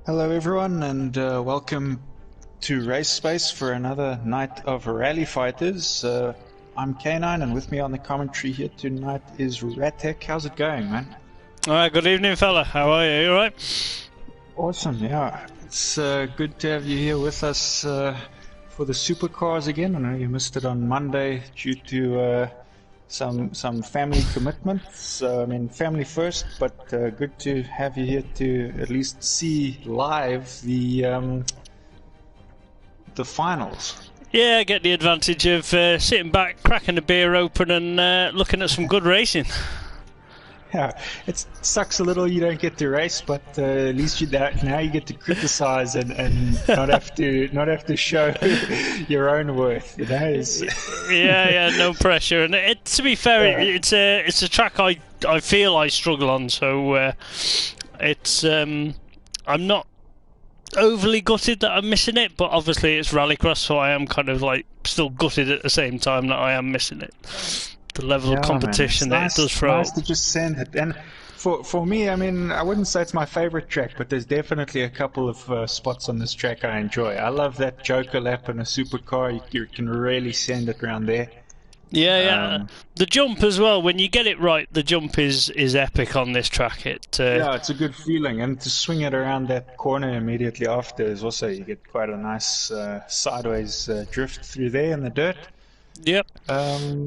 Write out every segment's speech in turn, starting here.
Hello, everyone, and welcome to Race Space for another night of Rally Fighters. I'm K9, and with me on the commentary here tonight is Ratek. How's it going, man? Alright, good evening, fella. How are you? You alright? Awesome, yeah. It's good to have you here with us for the supercars again. I know you missed it on Monday due to some family commitments. I mean, family first, but good to have you here to at least see live the finals. Yeah, I get the advantage of sitting back, cracking a beer open, and looking at some good racing. Yeah, it sucks a little you don't get to race, but at least now you get to criticize and not have to show your own worth. You know? Yeah, no pressure. And to be fair, it's a track I feel I struggle on, so it's I'm not overly gutted that I'm missing it, but obviously it's rallycross, so I am kind of like still gutted at the same time that I am missing it. The level of competition that it does throw. Nice to just send it. And for me, I mean, I wouldn't say it's my favorite track, but there's definitely a couple of spots on this track I enjoy. I love that Joker lap in a supercar. You can really send it around there. Yeah. The jump as well. When you get it right, the jump is epic on this track. Yeah, it's a good feeling, and to swing it around that corner immediately after is also, you get quite a nice sideways drift through there in the dirt. Yep,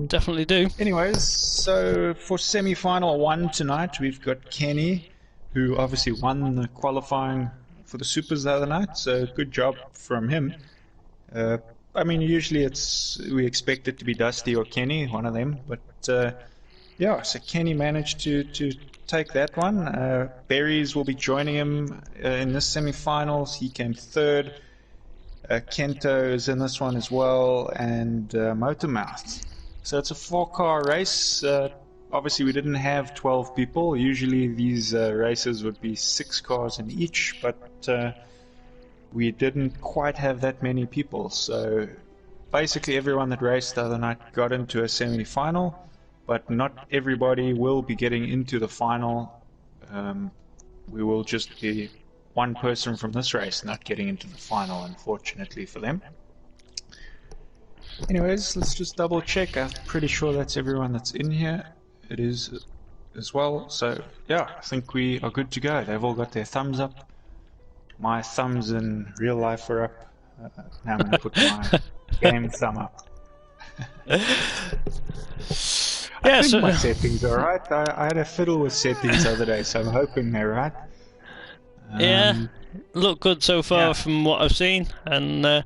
definitely do. Anyways, so for semi-final one tonight, we've got Kenny, who obviously won the qualifying for the Supers the other night, so good job from him. I mean, usually we expect it to be Dusty or Kenny, one of them, but yeah, so Kenny managed to take that one. Berries will be joining him in this semi-finals. He came third. Kento is in this one as well, and Motormouth. So it's a 4-car race. Obviously, we didn't have 12 people. Usually these races would be 6 cars in each, but we didn't quite have that many people. So basically everyone that raced the other night got into a semi-final, but not everybody will be getting into the final. We will just be one person from this race not getting into the final, unfortunately for them. Anyways, let's just double check. I'm pretty sure that's everyone that's in here. It is as well. So yeah, I think we are good to go. They've all got their thumbs up. My thumbs in real life are up. Now I'm going to put my game thumb up. I think my settings are right. I had a fiddle with settings the other day, so I'm hoping they're right. Yeah, look good so far from what I've seen, and I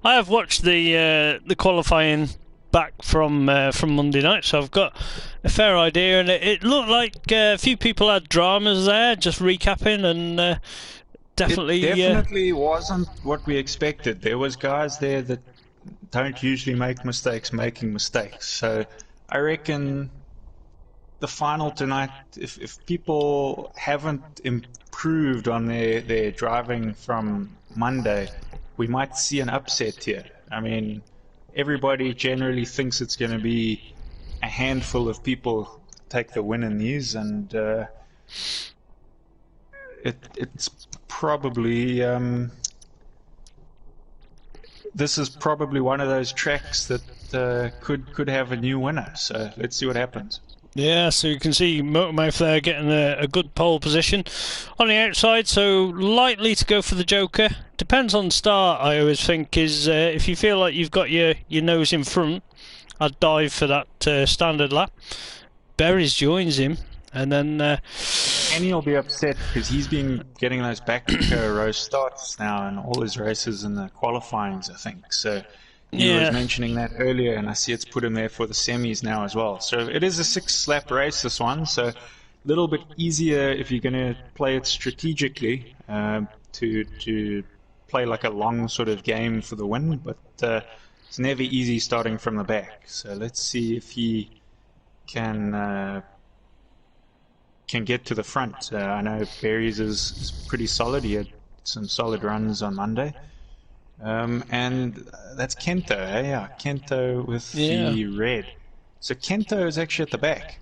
have watched the qualifying back from Monday night, so I've got a fair idea. And it looked like a few people had dramas there. Just recapping, and definitely, it definitely wasn't what we expected. There was guys there that don't usually make mistakes making mistakes. So I reckon the final tonight, if people haven't improved on their driving from Monday, we might see an upset here. I mean, everybody generally thinks it's going to be a handful of people take the win in these, and it's probably this is probably one of those tracks that could have a new winner. So let's see what happens. Yeah, so you can see Motormouth there getting a good pole position on the outside, so likely to go for the Joker. Depends on start, I always think, is if you feel like you've got your nose in front, I'd dive for that standard lap. Berries joins him, and then Kenny will be upset because he's been getting those back-row starts now in all his races in the qualifyings, I think. So he was mentioning that earlier, and I see it's put him there for the semis now as well. So it is a 6-lap race, this one, so a little bit easier if you're going to play it strategically to play like a long sort of game for the win, but it's never easy starting from the back. So let's see if he can get to the front. I know Berries is pretty solid. He had some solid runs on Monday. And that's Kento, eh? Yeah, Kento with the red. So Kento is actually at the back.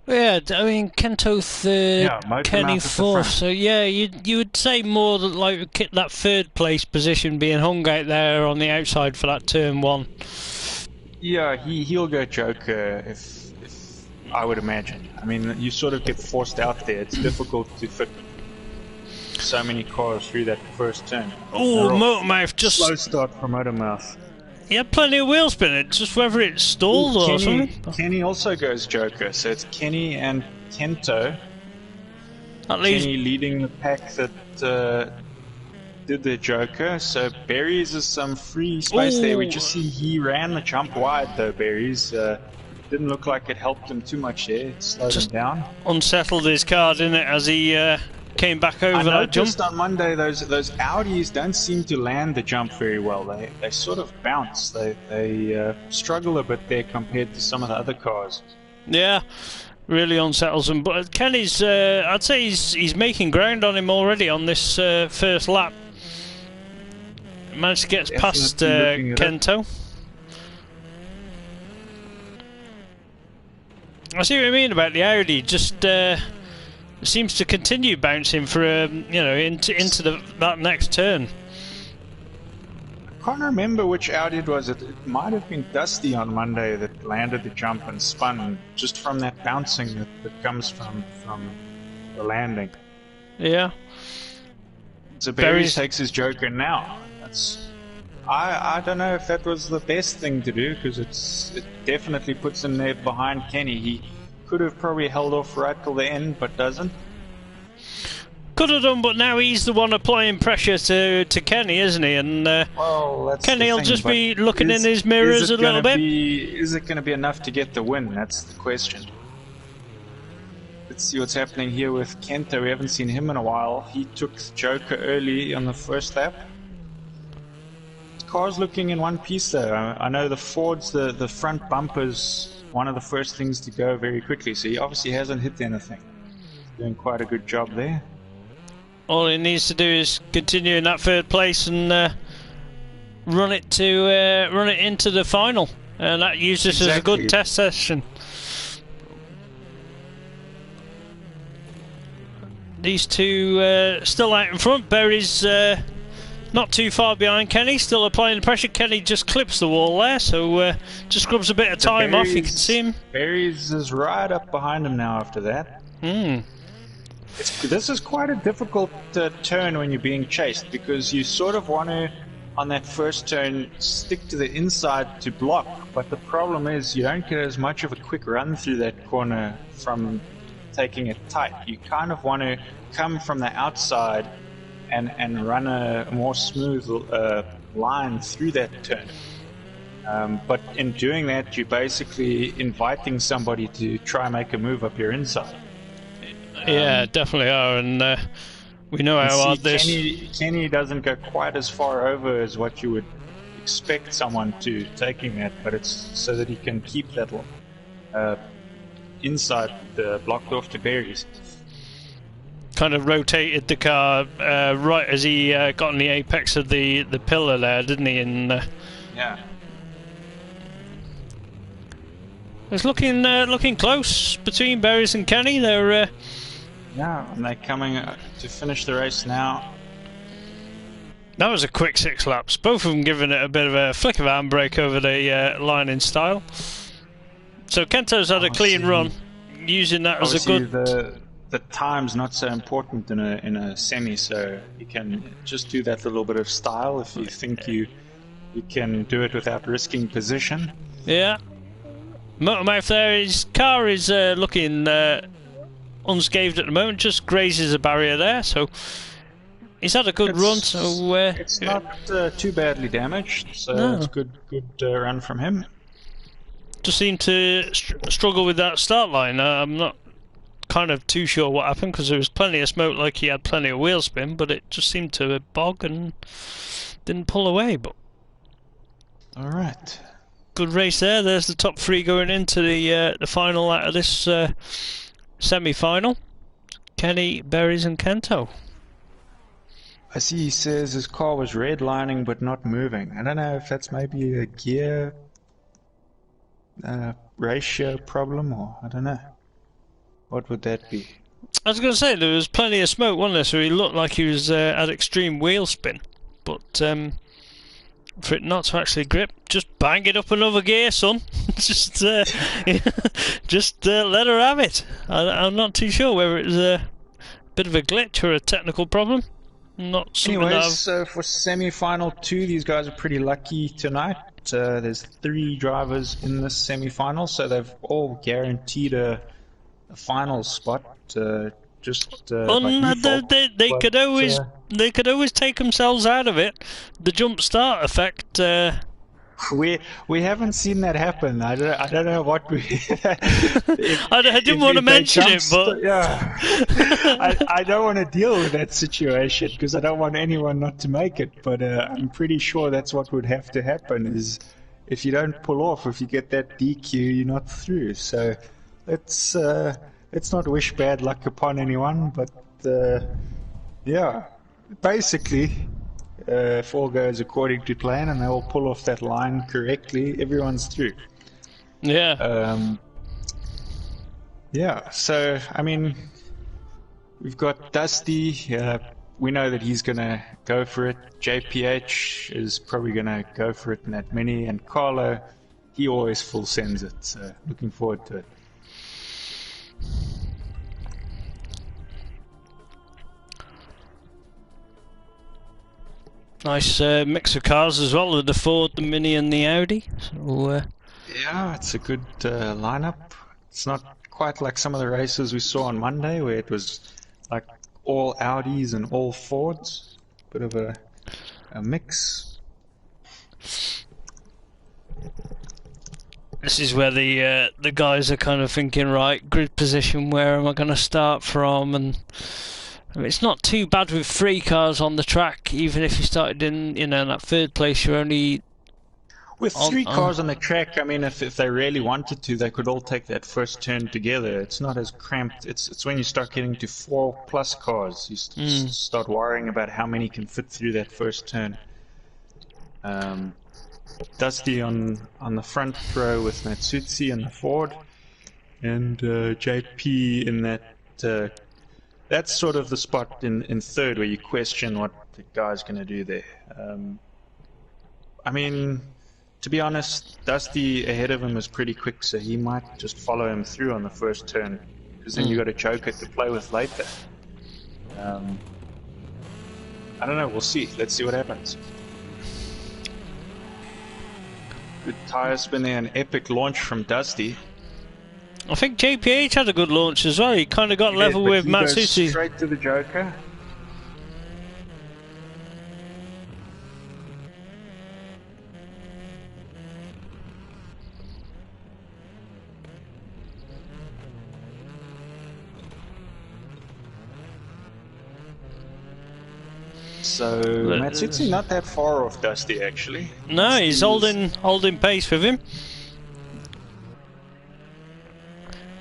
Yeah, I mean Kento third, Yeah, motor Kenny mouth at the fourth. front. So yeah, you would say more that like that third place position being hung out there on the outside for that turn one. Yeah, he'll go Joker if I would imagine. I mean, you sort of get forced out there. It's difficult to fit so many cars through that first turn. Oh, Motormouth Slow just start for Motormouth. he had plenty of wheel spin. It's just whether it Ooh, stalled or something. Kenny also goes Joker, so it's Kenny and Kento. At least Kenny leading the pack that did the Joker. So Berries is some free space there. We just see he ran the jump wide though. Berries didn't look like it helped him too much there. It slowed him down. Unsettled his car, didn't it, as he came back over that jump? I noticed on Monday those Audis don't seem to land the jump very well. They sort of bounce. They struggle a bit there compared to some of the other cars. Yeah, really unsettles him. But Kenny's, I'd say he's making ground on him already on this first lap. Managed to get past Kento. I see what you mean about the Audi. Just seems to continue bouncing for into that next turn. I can't remember which Audi it was. It might have been Dusty on Monday that landed the jump and spun just from that bouncing that comes from the landing. Yeah. So Berries takes his Joker now. I don't know if that was the best thing to do, because it definitely puts him there behind Kenny. He could have probably held off right till the end, but doesn't. Could have done, but now he's the one applying pressure to Kenny, isn't he? And Kenny will just be looking in his mirrors a little bit. Is it going to be enough to get the win? That's the question. Let's see what's happening here with Kento. We haven't seen him in a while. He took Joker early on the first lap. The car's looking in one piece though. I know the Ford's, the front bumper's one of the first things to go very quickly, so he obviously hasn't hit anything. He's doing quite a good job there. All he needs to do is continue in that third place and run it into the final, and that uses as a good test session. These two still out in front. Berry's not too far behind Kenny, still applying the pressure. Kenny just clips the wall there, so just grubs a bit of time off. You can see him. Berry's is right up behind him now after that. This is quite a difficult turn when you're being chased, because you sort of want to, on that first turn, stick to the inside to block, but the problem is you don't get as much of a quick run through that corner from taking it tight. You kind of want to come from the outside and run a more smooth line through that turn. But in doing that, you're basically inviting somebody to try and make a move up your inside. Yeah, definitely are, and we know how hard this. Kenny doesn't go quite as far over as what you would expect someone to taking that, but it's so that he can keep that inside blocked off to Berries. Kind of rotated the car right as he got on the apex of the pillar there, didn't he? And yeah. It's looking close between Berries and Kenny. They're yeah, and they're coming to finish the race now. That was a quick 6 laps. Both of them giving it a bit of a flick of handbrake over the line in style. So Kento's had a clean run, using that as a good. The time's not so important in a semi, so you can just do that little bit of style if you think you can do it without risking position. Yeah. Motormouth there, his car is looking unscathed at the moment, just grazes a barrier there, so he's had a good run. So it's not too badly damaged, so it's good run from him. Just seemed to struggle with that start line. I'm not kind of too sure what happened, because there was plenty of smoke, like he had plenty of wheel spin, but it just seemed to bog and didn't pull away. But all right. Good race there. There's the top 3 going into the final out of this semi-final. Kenny, Berries and Kento. I see he says his car was redlining but not moving. I don't know if that's maybe a gear ratio problem, or I don't know. What would that be? I was going to say there was plenty of smoke, wasn't there? So he looked like he was at extreme wheel spin, but for it not to actually grip, just bang it up another gear, son. just let her have it. I'm not too sure whether it was a bit of a glitch or a technical problem. Not something. Anyways, so for semi-final 2, these guys are pretty lucky tonight. There's 3 drivers in this semi-final, so they've all guaranteed a final spot. Just by default. They could always take themselves out of it. The jump start effect. We haven't seen that happen. I don't know what we. I didn't want to mention it, but yeah, I don't want to deal with that situation because I don't want anyone not to make it. But I'm pretty sure that's what would have to happen. Is if you don't pull off, if you get that DQ, you're not through. So let's not wish bad luck upon anyone. But yeah, basically. If all goes according to plan and they all pull off that line correctly, everyone's through. Yeah. Yeah, so, I mean, we've got Dusty. We know that he's going to go for it. JPH is probably going to go for it in that mini. And Carlo, he always full sends it. So, looking forward to it. Nice mix of cars as well, the Ford, the Mini and the Audi. So, yeah, it's a good lineup. It's not quite like some of the races we saw on Monday where it was like all Audis and all Fords. Bit of a mix. This is where the guys are kind of thinking, right, grid position, where am I going to start from? And I mean, it's not too bad with 3 cars on the track, even if you started in, in that 3rd place, you're only... With 3 cars on the track, I mean, if they really wanted to, they could all take that first turn together. It's not as cramped. It's when you start getting to 4+ cars, you start worrying about how many can fit through that first turn. Dusty on the front row with Matsutsi and the Ford, and JP in that... that's sort of the spot in 3rd where you question what the guy's going to do there. I mean, to be honest, Dusty ahead of him is pretty quick, so he might just follow him through on the first turn, because then you've got a joker to play with later. I don't know, we'll see. Let's see what happens. Good tire spin there, an epic launch from Dusty. I think JPH had a good launch as well. He kind of got level with Matsushi. Straight to the joker. So Matsushi not that far off Dusty actually. No, he's holding pace with him.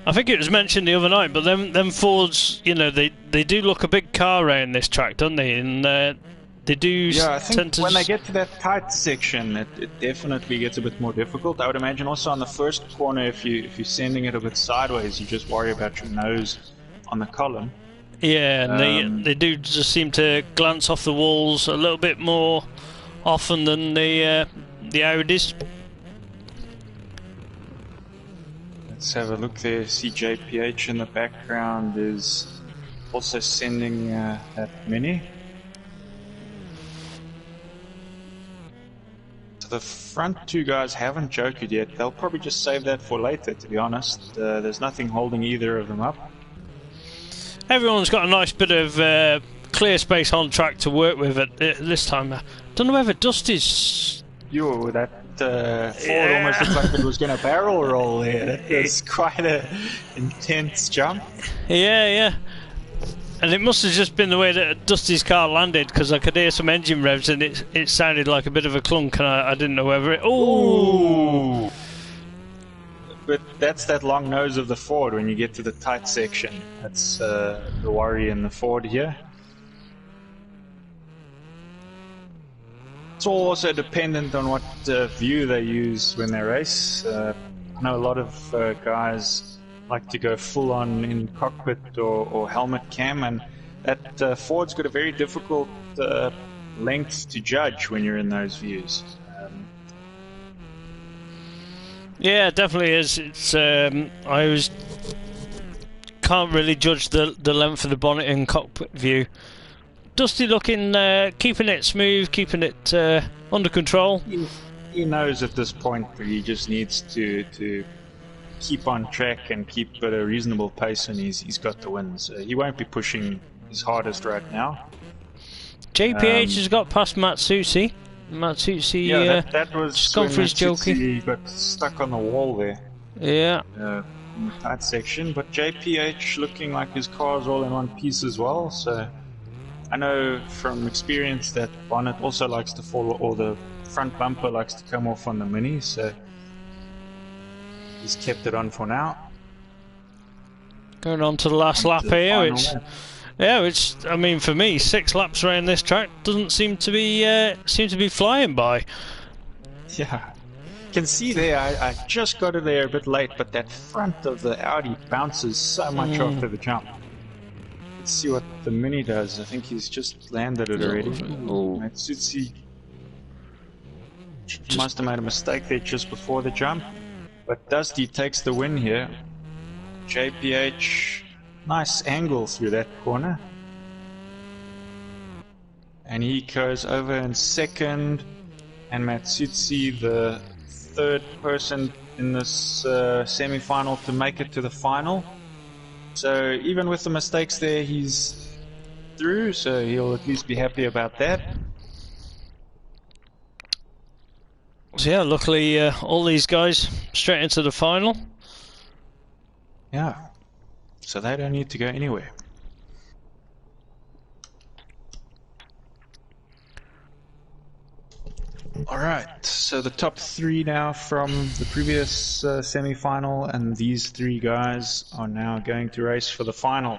I think it was mentioned the other night, but them Fords, they do look a big car around this track, don't they? And they do. Yeah, I think when they get to that tight section, it definitely gets a bit more difficult. I would imagine also on the first corner, if you're sending it a bit sideways, you just worry about your nose on the column. Yeah, and they do just seem to glance off the walls a little bit more often than the Audis. Let's have a look there. See JPH in the background is also sending that mini. So the front 2 guys haven't jokered yet. They'll probably just save that for later, to be honest. There's nothing holding either of them up. Everyone's got a nice bit of clear space on track to work with at this time. I don't know whether Dusty's... That Ford almost looked like it was going to barrel roll there. That was quite an intense jump. Yeah. And it must have just been the way that Dusty's car landed, because I could hear some engine revs and it sounded like a bit of a clunk, and I didn't know whether it... Ooh! But that's that long nose of the Ford when you get to the tight section. That's the worry in the Ford here. It's all also dependent on what view they use when they race. I know a lot of guys like to go full on in cockpit or helmet cam, and that Ford's got a very difficult length to judge when you're in those views. Yeah, it definitely is. It's I can't really judge the length of the bonnet in cockpit view. Dusty looking, keeping it smooth, keeping it under control. He knows at this point that he just needs to keep on track and keep at a reasonable pace, and he's got the win. So he won't be pushing his hardest right now. JPH has got past Matsutsi. Yeah, that was just gone for his jokey. He got stuck on the wall there. Yeah. In the tight section, but JPH looking like his car's all in one piece as well. So I know from experience that bonnet also likes to fall, or the front bumper likes to come off on the Mini. So he's kept it on for now. Going on to the last lap here, which I mean, for me, 6 laps around this track doesn't seem to be flying by. Yeah, you can see there. I just got it there a bit late, but that front of the Audi bounces so much after the jump. Let's see what the Mini does. I think he's just landed it already. Matsutsi must have made a mistake there just before the jump. But Dusty takes the win here. JPH, nice angle through that corner. And he goes over in second. And Matsutsi, the third person in this semi-final to make it to the final. So even with the mistakes there, he's through, so he'll at least be happy about that. So yeah, luckily all these guys straight into the final. Yeah, so they don't need to go anywhere. Alright, so the top 3 now from the previous semi-final, and these 3 guys are now going to race for the final.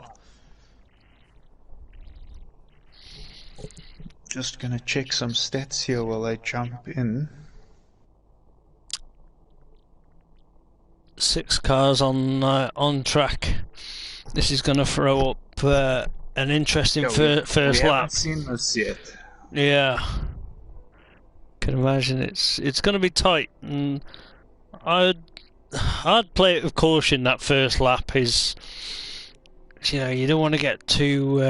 Just gonna check some stats here while they jump in. 6 cars on track. This is gonna throw up an interesting first lap. We haven't seen this yet. Yeah. Can imagine it's going to be tight, and I'd play it with caution. That first lap is, you don't want to get too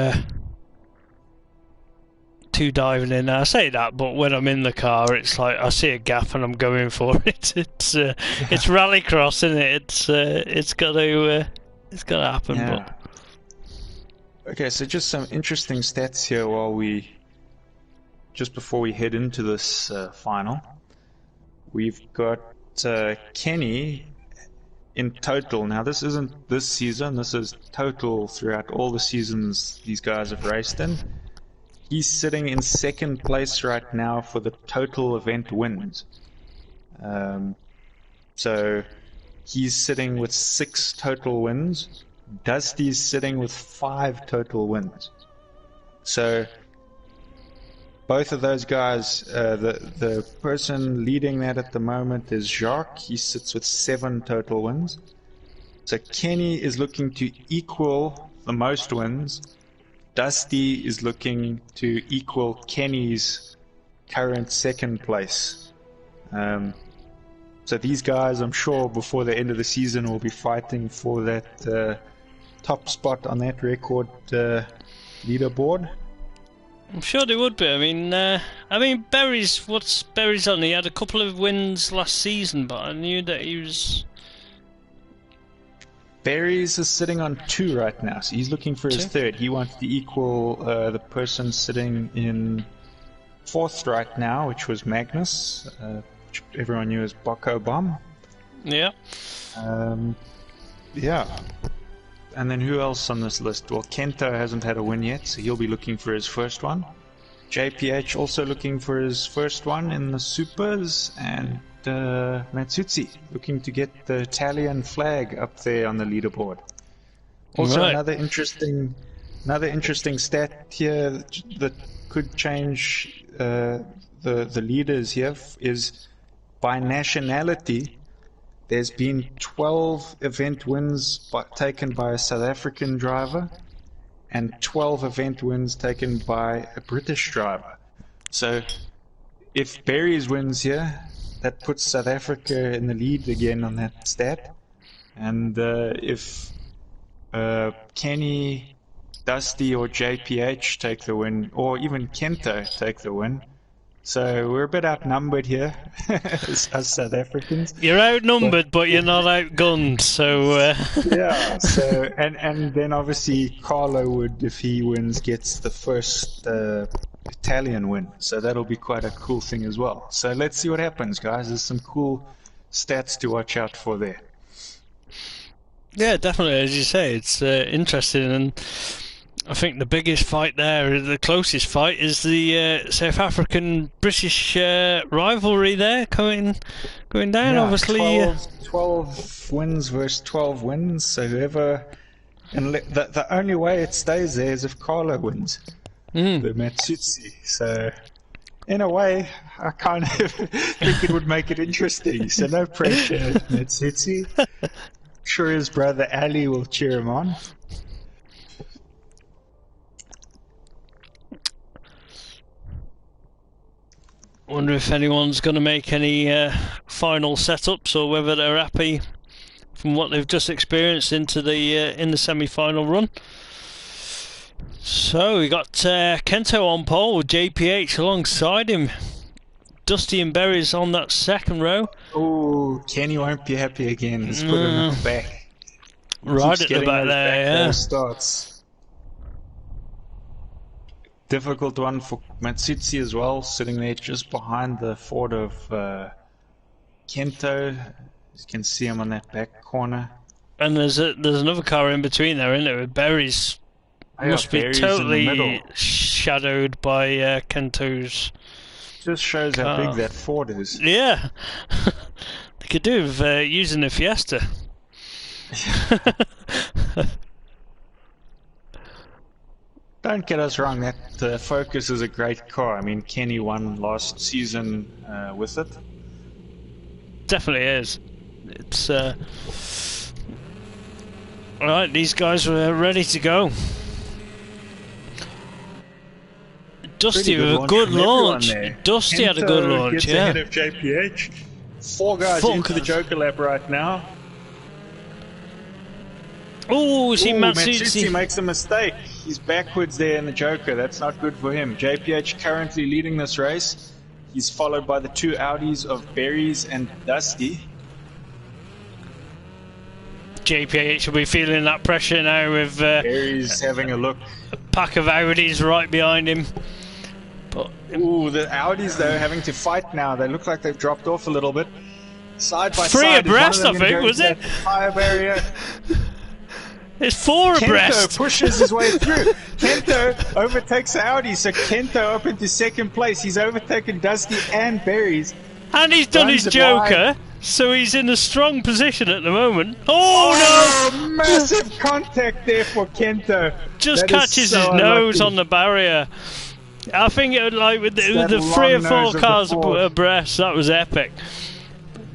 diving in. I say that, but when I'm in the car, it's like I see a gap and I'm going for it. It's rallycross, isn't it? It's got to happen. Yeah. But okay, so just some interesting stats here just before we head into this final. We've got Kenny in total. Now this isn't this season, this is total throughout all the seasons these guys have raced in. He's sitting in second place right now for the total event wins. So he's sitting with 6 total wins. Dusty's sitting with 5 total wins. So both of those guys, the person leading that at the moment is Jacques. He sits with 7 total wins. So Kenny is looking to equal the most wins. Dusty is looking to equal Kenny's current second place. So these guys, I'm sure, before the end of the season will be fighting for that top spot on that record leaderboard. I'm sure they would be. I mean, Berry's on? He had a couple of wins last season, but I knew that he was. Berry's is sitting on 2 right now, so he's looking for his 3rd. He wants to equal the person sitting in 4th right now, which was Magnus, which everyone knew as Bocco Bomb. Yeah. Yeah. And then who else on this list? Well, Kento hasn't had a win yet, so he'll be looking for his first one. JPH also looking for his first one in the Supers, and Matsutsi looking to get the Italian flag up there on the leaderboard. Also, another interesting stat here that could change the leaders here is by nationality. there's been 12 event wins taken by a South African driver and 12 event wins taken by a British driver. So if Berries wins here, that puts South Africa in the lead again on that stat. And if Kenny, Dusty, or JPH take the win, or even Kento take the win, so we're a bit outnumbered here, as South Africans. You're outnumbered, but you're not outgunned. So yeah. So and then obviously Carlo would, if he wins, gets the first Italian win. So that'll be quite a cool thing as well. So let's see what happens, guys. There's some cool stats to watch out for there. Yeah, definitely. As you say, it's interesting, and I think the biggest fight there, the closest fight, is the South African-British rivalry there going down. Yeah, obviously, 12 wins versus 12 wins. So whoever, and the only way it stays there is if Carlo wins the Matsutsi. So in a way, I kind of think it would make it interesting. So no pressure, Matsutsi. Sure, his brother Ali will cheer him on. Wonder if anyone's going to make any final setups, or whether they're happy from what they've just experienced into the in the semi-final run. So we got Kento on pole with JPH alongside him. Dusty and Berries on that second row. Oh, Kenny won't be happy again. He's put him at the back. Right at the back there, yeah. Starts. Difficult one for Matsutsi as well, sitting there just behind the Ford of Kento. You can see him on that back corner. And there's another car in between there, isn't there? With Berries. Must be totally shadowed by Kento's. Just shows how big that Ford is. Yeah. They could do with using a Fiesta. Don't get us wrong, that Focus is a great car. I mean, Kenny won last season with it. Definitely is. It's alright, these guys were ready to go. Dusty with a good launch. Dusty had a good launch, gets ahead of JPH. Four guys into the Joker lap right now. Oh, see Matsutsi makes a mistake. He's backwards there in the Joker. That's not good for him. JPH currently leading this race. He's followed by the two Audis of Berries and Dusty. JPH will be feeling that pressure now with Berries having a look. A pack of Audis right behind him. But ooh, the Audis though having to fight now. They look like they've dropped off a little bit. Side by three side. abreast, I think, was it? Fire barrier. It's four abreast. Kento pushes his way through. Kento overtakes Audi, so Kento up into second place. He's overtaken Dusty and Berries. And he's done his Joker, so he's in a strong position at the moment. Oh no! Massive contact there for Kento. Just catches his nose on the barrier. I think it would, like with the 3 or 4 cars abreast, that was epic.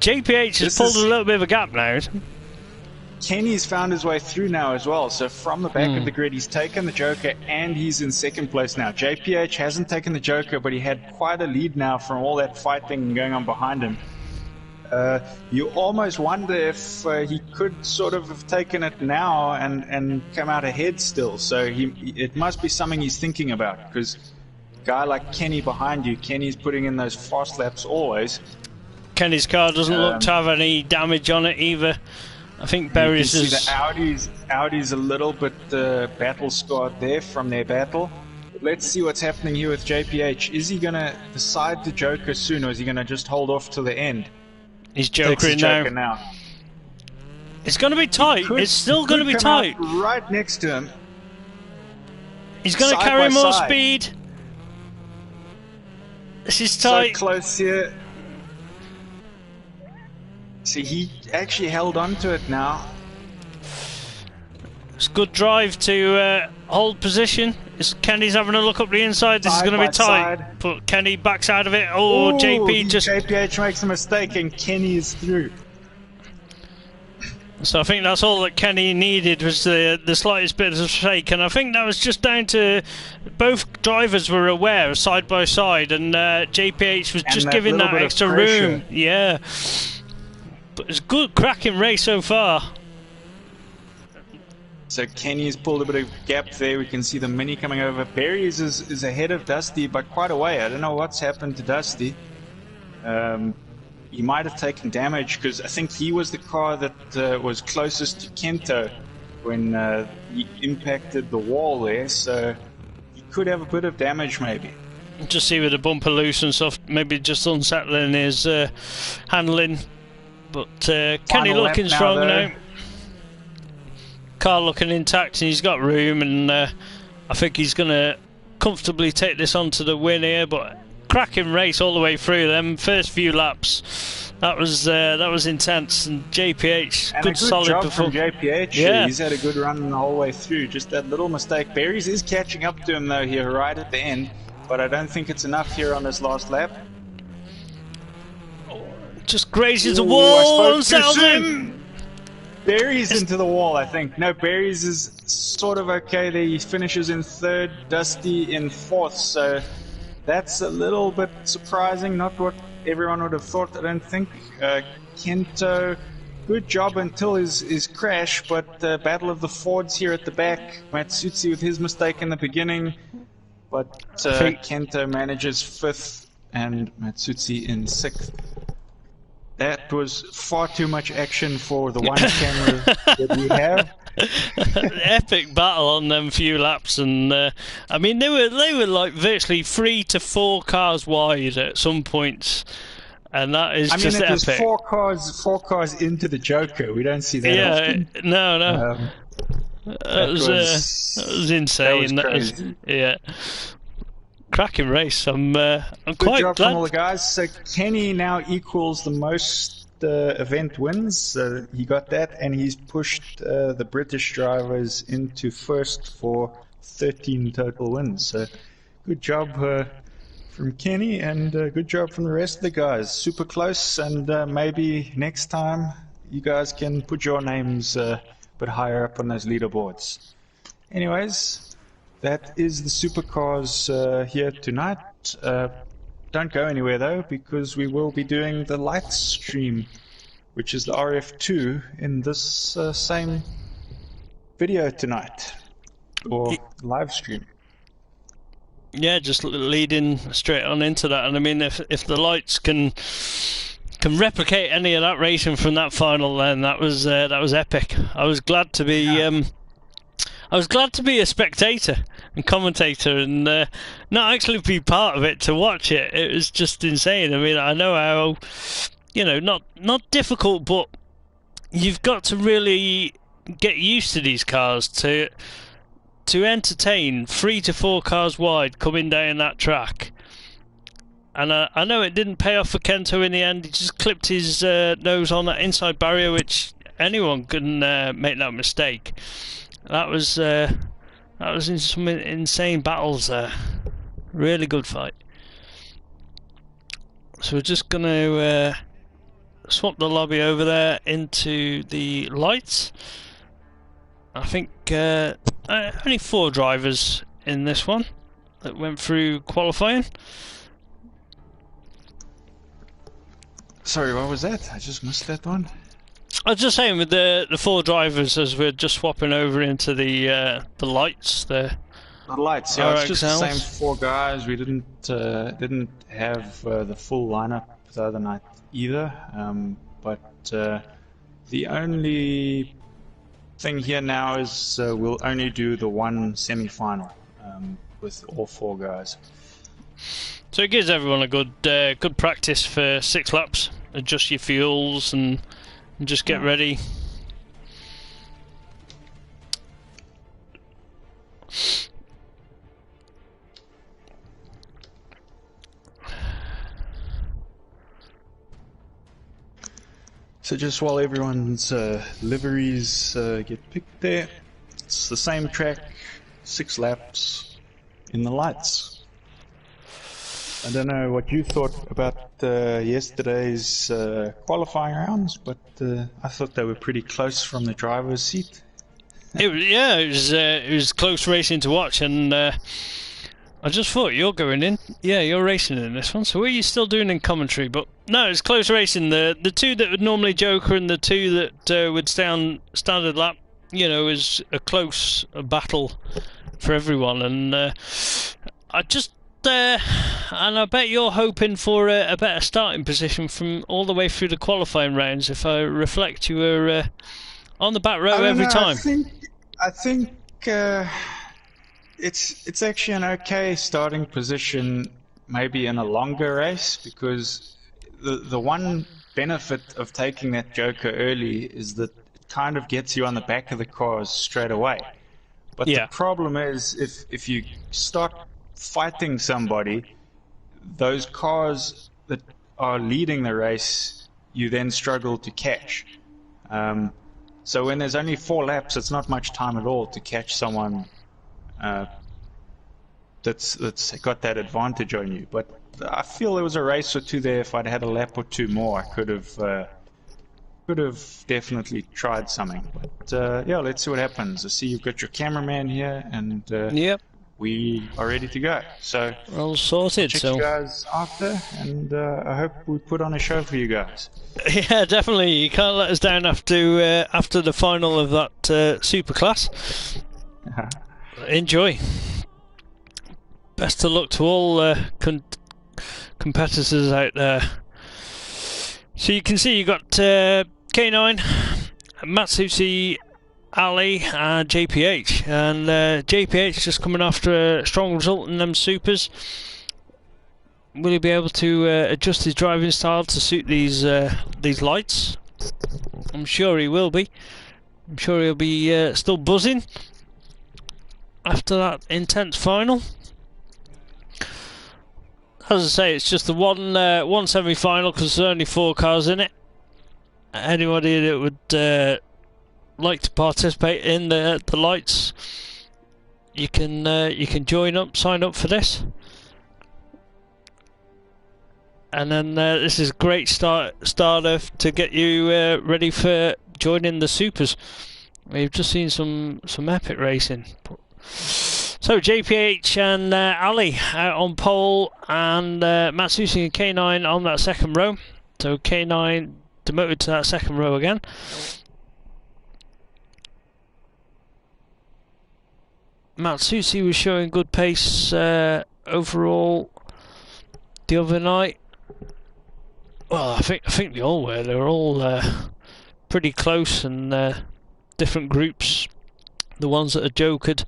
JPH has pulled a little bit of a gap now. Kenny's found his way through now as well, so from the back of the grid he's taken the Joker and he's in second place now. JPH hasn't taken the Joker, but he had quite a lead now from all that fighting going on behind him. You almost wonder if he could sort of have taken it now and come out ahead still, so it must be something he's thinking about, because a guy like Kenny behind you, Kenny's putting in those fast laps always. Kenny's car doesn't look to have any damage on it either. I think Berries is... You can see the Audi's a little bit battle scarred there from their battle. But let's see what's happening here with JPH. Is he going to decide the Joker soon, or is he going to just hold off to the end? He's Jokering now. It's going to be tight. It's still going to be tight. Right next to him. He's going to carry more speed. This is tight. So close here. See, he actually held on to it now. It's good drive to hold position. Kenny's having a look up the inside. This is going to be tight. But Kenny backs out of it. Oh, JPH makes a mistake and Kenny is through. So I think that's all that Kenny needed, was the slightest bit of shake, and I think that was just down to both drivers were aware side by side, and JPH was just giving that extra room. Yeah, but it's a good, cracking race so far. So Kenny's pulled a bit of gap there. We can see the Mini coming over. Berries is ahead of Dusty by quite a way. I don't know what's happened to Dusty. He might have taken damage, because I think he was the car that was closest to Kento when he impacted the wall there, so he could have a bit of damage maybe. Just see with the bumper loose and stuff, maybe just unsettling his handling. But Kenny looking strong now. Car looking intact, and he's got room, and I think he's going to comfortably take this on to the win here. But cracking race all the way through them first few laps. That was intense, and JPH and good solid job performance. From JPH, yeah. He's had a good run the whole way through. Just that little mistake. Berries is catching up to him though here right at the end, but I don't think it's enough here on this last lap. Just grazes the wall and settles in. Berries into the wall, I think. No, Berries is sort of okay there. He finishes in third, Dusty in fourth, so that's a little bit surprising. Not what everyone would have thought, I don't think. Kento, good job until his crash, but battle of the Fords here at the back. Matsutsi with his mistake in the beginning, but Kento manages fifth and Matsutsi in sixth. That was far too much action for the one camera that we have. Epic battle on them few laps, and I mean they were like virtually 3 to 4 cars wide at some points, and that is just epic. There's four cars into the Joker. We don't see that often. No. That was insane. That was crazy. Yeah. Cracking race. I'm Good quite job glad. from all the guys. So Kenny now equals the most event wins. He got that, and he's pushed the British drivers into first for 13 total wins. So good job from Kenny, and good job from the rest of the guys. Super close, and maybe next time you guys can put your names a bit higher up on those leaderboards. Anyways, that is the supercars here tonight. Don't go anywhere though, because we will be doing the light stream, which is the RF2 in this same video tonight, or live stream. Yeah, just leading straight on into that. And I mean, if the lights can replicate any of that racing from that final, then that was epic. I was glad to be. I was glad to be a spectator and commentator, and not actually be part of it to watch it. It was just insane. I mean, I know how, not difficult, but you've got to really get used to these cars to entertain 3 to 4 cars wide coming down that track. And I know it didn't pay off for Kento in the end. He just clipped his nose on that inside barrier, which anyone can make that mistake. That was in some insane battles there. Really good fight. So we're just going to swap the lobby over there into the lights. I think only 4 drivers in this one that went through qualifying. Sorry, what was that? I just missed that one. I was just saying with the 4 drivers, as we're just swapping over into the lights. The lights, yeah, it's just the same 4 guys. We didn't have the full lineup the other night either. But the only thing here now is we'll only do the one semi-final with all 4 guys. So it gives everyone a good practice for 6 laps. Adjust your fuels and just get ready. So just while everyone's liveries get picked there, it's the same track, 6 laps in the lights. I don't know what you thought about yesterday's qualifying rounds, but I thought they were pretty close from the driver's seat. It was close racing to watch, and I just thought you're going in. Yeah, you're racing in this one. So what are you still doing in commentary? But no, it's close racing. The two that would normally joker and the two that would stay on standard lap, you know, is a close battle for everyone. And I just and I bet you're hoping for a better starting position from all the way through the qualifying rounds. If I reflect, you were on the back row every time. I think it's actually an okay starting position, maybe in a longer race, because the one benefit of taking that joker early is that it kind of gets you on the back of the cars straight away. But the problem is if you start fighting somebody, those cars that are leading the race, you then struggle to catch. So when there's only 4 laps, it's not much time at all to catch someone that's got that advantage on you. But I feel there was a race or two there. If I'd had a lap or two more, I could have definitely tried something. But yeah, let's see what happens. I see you've got your cameraman here, and yep, we are ready to go. So we're all sorted. Check you guys after, and I hope we put on a show for you guys. Yeah, definitely. You can't let us down after the final of that super class. Enjoy. Best of luck to all competitors out there. So you can see you got K9, Matsushi, Ali, and JPH. And JPH just coming after a strong result in them supers. Will he be able to adjust his driving style to suit these lights? I'm sure he will be. I'm sure he'll be still buzzing after that intense final. As I say, it's just the one semi-final because there's only 4 cars in it. Anybody that would like to participate in the lights, you can join up, sign up for this. And then this is a great starter to get you ready for joining the supers. We've just seen some epic racing. So JPH and Ali out on pole, and Matsushi and K9 on that second row. So K9 demoted to that second row again. Matsushi was showing good pace overall the other night. Well, I think they all were. They were all pretty close, and different groups. The ones that are jokered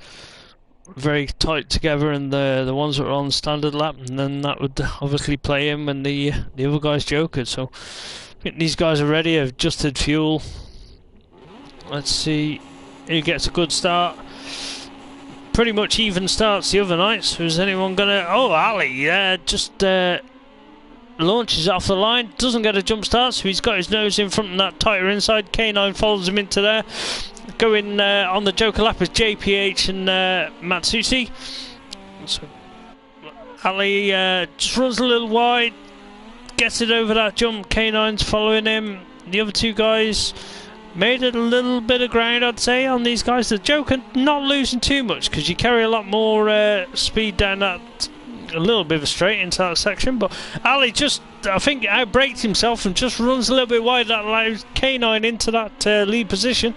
very tight together, and the ones that are on standard lap, and then that would obviously play in when the other guys jokered. So I think these guys are ready. Have adjusted fuel. Let's see who gets a good start. Pretty much even starts the other night. So is anyone gonna? Oh, Ali, just launches off the line, doesn't get a jump start, so he's got his nose in front of that tighter inside. K9 follows him into there. Going on the joker lap is JPH and Matsushi. So Ali just runs a little wide, gets it over that jump. K9's following him. The other 2 guys made it a little bit of ground, I'd say, on these guys. The joker not losing too much because you carry a lot more speed down that a little bit of a straight into that section, but Ali just, I think, outbraked himself and just runs a little bit wide. That allows K9 into that lead position.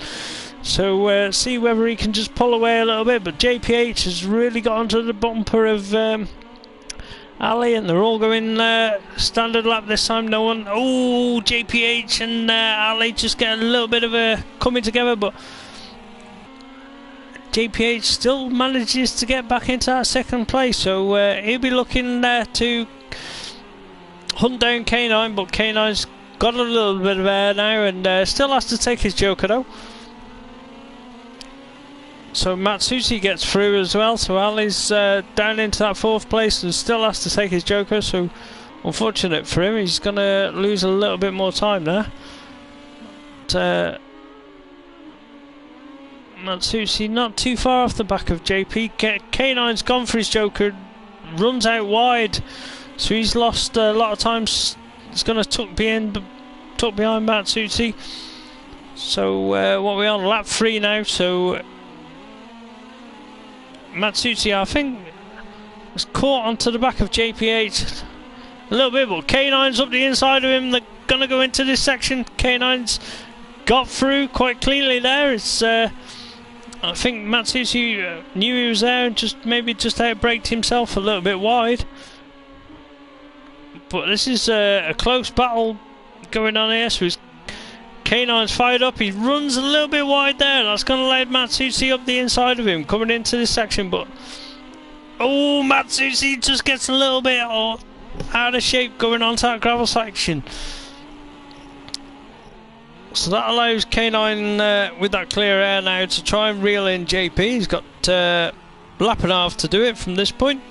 So see whether he can just pull away a little bit. But JPH has really got onto the bumper of Ali, and they're all going standard lap this time. No one. Oh, JPH and Ali just get a little bit of a coming together, but JPH still manages to get back into that second place, so he'll be looking to hunt down K9, but K9's got a little bit of air now, and still has to take his joker though. So Matsushi gets through as well, so Ali's down into that 4th place and still has to take his joker, so unfortunate for him, he's going to lose a little bit more time there. But, Matsushi not too far off the back of JP. K9's gone for his joker, runs out wide, So he's lost a lot of times. He's going to tuck behind Matsuzi. So what are we on? Lap 3 now. So Matsuzi, I think, was caught onto the back of JP8 a little bit, but K9's up the inside of him. They're going to go into this section. K9's got through quite cleanly there. It's I think Matsuzi knew he was there and just outbraked himself a little bit wide. But this is a close battle going on here. So K9's fired up. He runs a little bit wide there. That's going to lead Matsuzi up the inside of him coming into this section. But oh, Matsuzi just gets a little bit out of shape going onto that gravel section. So that allows K9 with that clear air now to try and reel in JP. He's got lap and a half to do it from this point.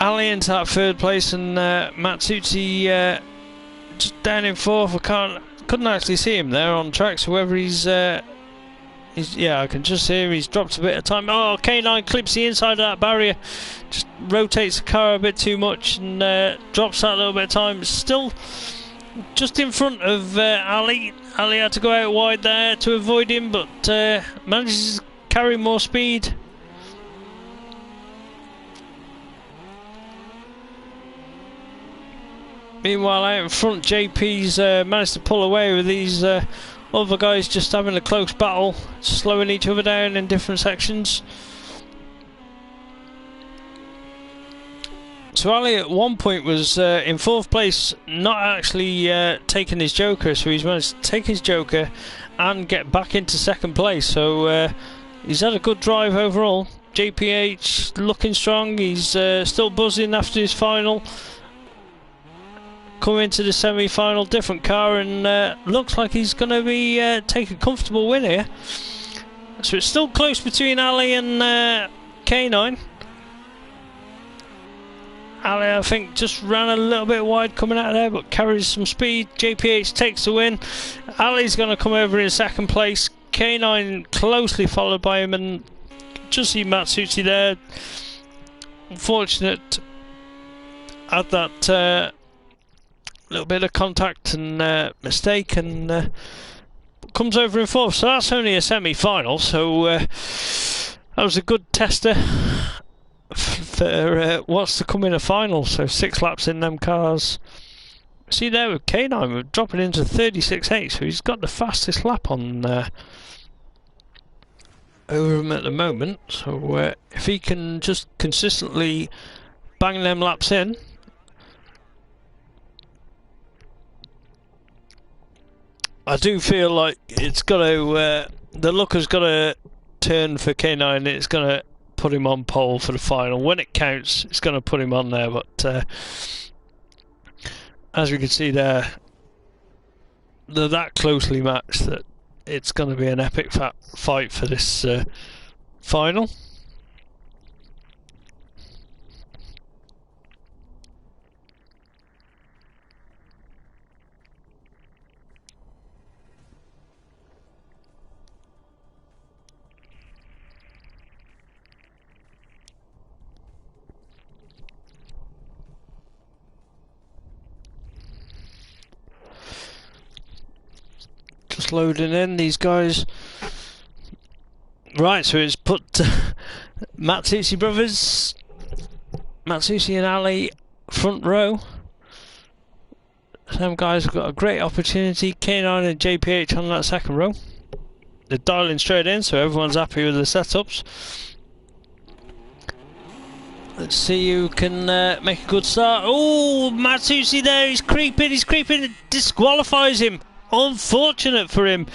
Ali into that 3rd place, and Matsuzi just down in 4th. Couldn't actually see him there on track, so whether he's yeah, I can just hear he's dropped a bit of time. Oh, K9 clips the inside of that barrier, just rotates the car a bit too much and drops that little bit of time. Still just in front of Ali. Ali had to go out wide there to avoid him, but manages to carry more speed. Meanwhile, out in front, JP's managed to pull away with these other guys just having a close battle, slowing each other down in different sections. So Ali at one point was in 4th place, not actually taking his Joker, so he's managed to take his Joker and get back into 2nd place. So he's had a good drive overall. JPH looking strong, he's still buzzing after his final. Coming into the semi-final, different car, and looks like he's going to be take a comfortable win here. So it's still close between Ali and K9. Ali, I think, just ran a little bit wide coming out of there, but carries some speed. JPH takes the win. Ali's going to come over in 2nd place. K9 closely followed by him, and just see Matsuzi there. Unfortunate at that little bit of contact and mistake, and comes over in 4th. So that's only a semi-final, so that was a good tester for what's to come in a final. So 6 laps in them cars. See there with K9, we're dropping into 36.8, so he's got the fastest lap on over him at the moment. So if he can just consistently bang them laps in, I do feel like it's got to, the luck has got to turn for K9. It's going to put him on pole for the final. When it counts, it's going to put him on there. But as we can see there, they're that closely matched that it's going to be an epic fight for this final. Just loading in these guys. Right, so it's put Matsuzi brothers, Matsuzi and Ali front row. Some guys have got a great opportunity. K9 and JPH on that 2nd row. They're dialing straight in, so everyone's happy with the setups. Let's see who can make a good start. Oh, Matsuzi there, he's creeping, it disqualifies him. Unfortunate for him.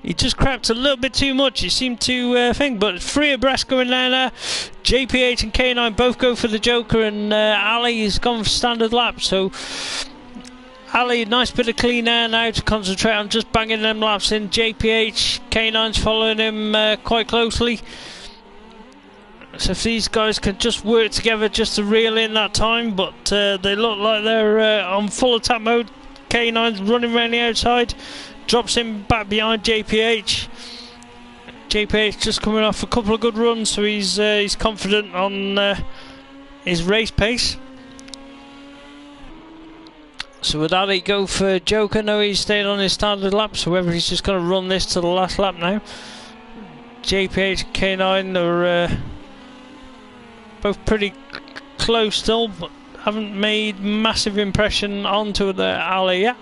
He just crapped a little bit too much. He seemed to think, but 3 abreast going down there. JP8 and K9 both go for the Joker, and Ali has gone for standard lap. So Ali, nice bit of clean air now to concentrate on just banging them laps in. JPH, K9's following him quite closely. So if these guys can just work together just to reel in that time, but they look like they're on full attack mode. K9's running around the outside, drops him back behind JPH. JPH just coming off a couple of good runs, so he's confident on his race pace. So would Ali go for Joker? No, he's staying on his standard lap, so whether he's just going to run this to the last lap now. JPH and K9 are both pretty close still, but haven't made massive impression onto the Ali yet.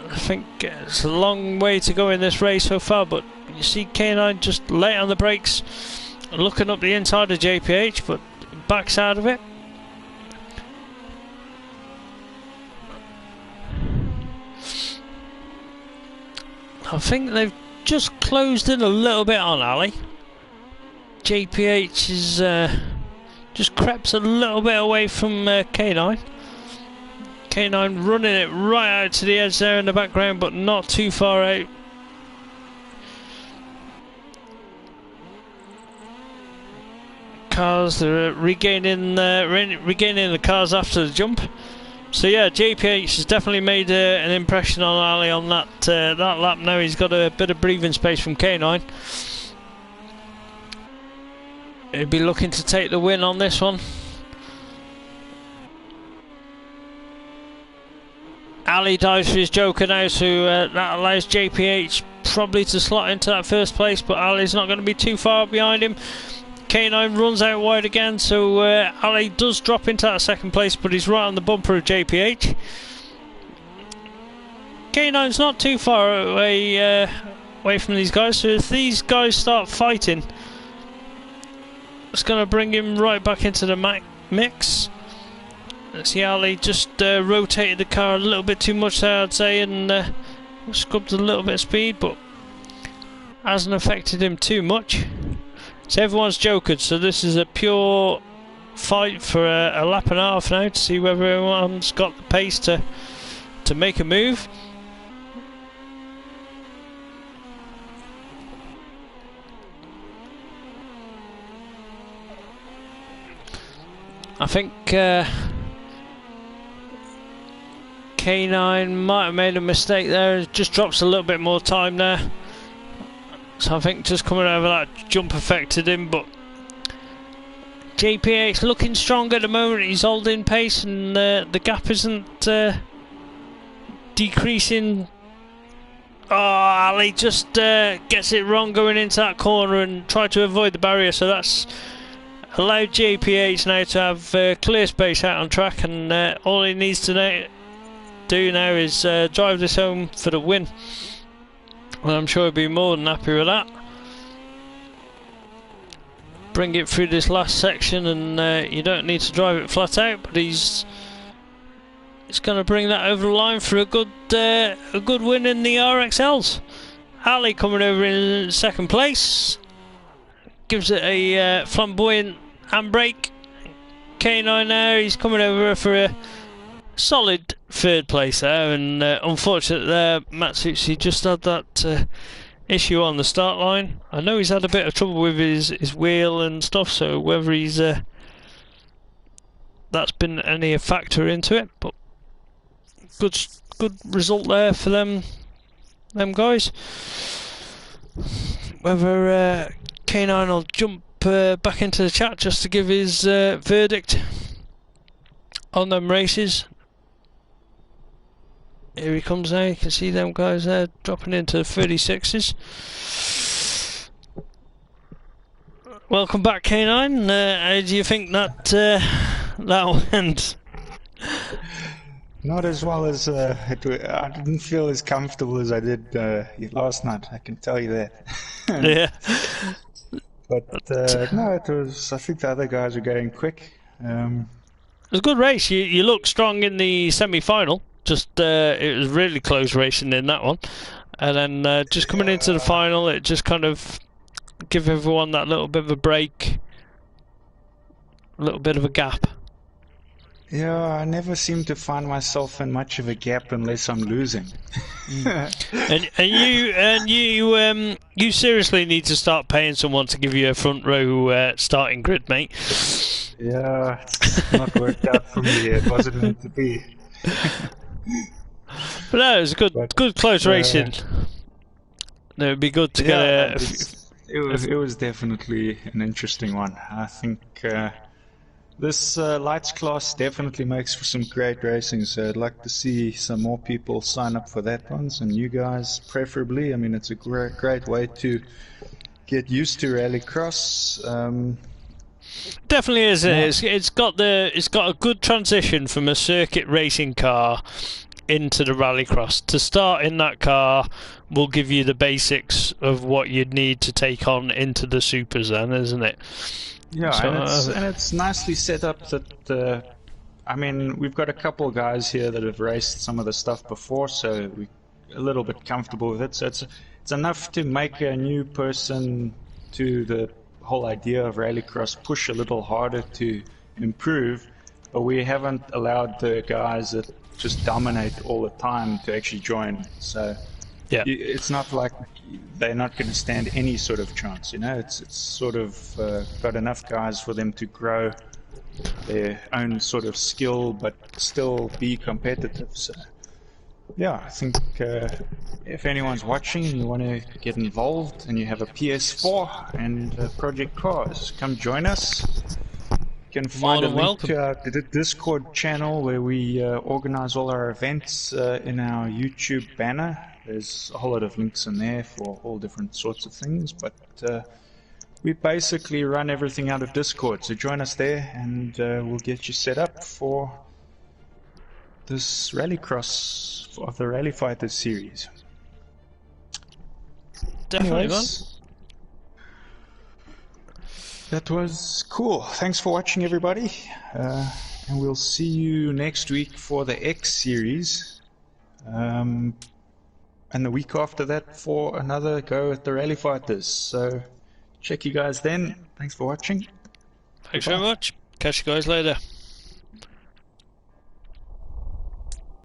I think it's a long way to go in this race so far, but you see K9 just late on the brakes, looking up the inside of JPH, but backs out of it. I think they've just closed in a little bit on Ali. JPH is just crept a little bit away from K9. K9 running it right out to the edge there in the background, but not too far out. Cars, they're regaining the cars after the jump. So yeah, JPH has definitely made an impression on Ali on that lap. Now he's got a bit of breathing space from K9. He'll be looking to take the win on this one. Ali dives for his Joker now, so that allows JPH probably to slot into that first place, but Ali's not going to be too far behind him. K9 runs out wide again, so Ali does drop into that second place, but he's right on the bumper of JPH. K9's not too far away from these guys, so if these guys start fighting, it's going to bring him right back into the mix. Let's see, Ali just rotated the car a little bit too much there, I'd say, and scrubbed a little bit of speed, but hasn't affected him too much. So everyone's jokered, so this is a pure fight for a lap and a half now to see whether everyone's got the pace to make a move. I think K9 might have made a mistake there, just drops a little bit more time there. So I think just coming over that jump affected him, but JPH looking strong at the moment. He's holding pace and the gap isn't decreasing. Oh, Ali just gets it wrong going into that corner and tried to avoid the barrier, so that's allowed JPH now to have clear space out on track, and all he needs to do now is drive this home for the win. Well, I'm sure he'll be more than happy with that. Bring it through this last section, and you don't need to drive it flat out, but he's going to bring that over the line for a good win in the RXLs. Ali coming over in second place, gives it a flamboyant handbrake. K9 now, he's coming over for a solid third place there, and unfortunately there, Matsushi just had that issue on the start line. I know he's had a bit of trouble with his wheel and stuff, so whether he's that's been any factor into it, but good result there for them guys. Whether K9 will jump back into the chat just to give his verdict on them races. Here he comes now, you can see them guys there dropping into the 36s. Welcome back, K9. How do you think that went? Not as well as I didn't feel as comfortable as I did last night, I can tell you that. Yeah. But no, it was. I think the other guys were going quick. It was a good race. You looked strong in the semi-final. Just it was really close racing in that one, and then just coming into the final, it just kind of give everyone that little bit of a break, a little bit of a gap. Yeah, I never seem to find myself in much of a gap unless I'm losing. and you seriously need to start paying someone to give you a front row starting grid, mate. Yeah, it's not worked out for me. It wasn't meant to be. But no, it was good close racing. It would be good to get Yeah, a. it was definitely an interesting one. I think this lights class definitely makes for some great racing, so I'd like to see some more people sign up for that one, some you guys preferably. I mean, it's a great way to get used to rallycross. Definitely is. Yeah. It's got a good transition from a circuit racing car into the rallycross. To start in that car will give you the basics of what you'd need to take on into the supers, then, isn't it? Yeah, So, and it's nicely set up that I mean, we've got a couple of guys here that have raced some of the stuff before, so we're a little bit comfortable with it. So it's enough to make a new person to the whole idea of rallycross push a little harder to improve, but we haven't allowed the guys that just dominate all the time to actually join. So yeah. it's not like they're not going to stand any sort of chance, you know. It's sort of got enough guys for them to grow their own sort of skill, but still be competitive. So yeah, I think if anyone's watching and you want to get involved and you have a PS4 and Project Cars, come join us. You can find a link to our Discord channel where we organize all our events in our YouTube banner. There's a whole lot of links in there for all different sorts of things, but we basically run everything out of Discord, so join us there and we'll get you set up for this rallycross of the Rally Fighters series. Definitely, man. That was cool. Thanks for watching, everybody. And we'll see you next week for the X series. And the week after that for another go at the Rally Fighters. So check you guys then. Thanks for watching. Thanks very much. Catch you guys later.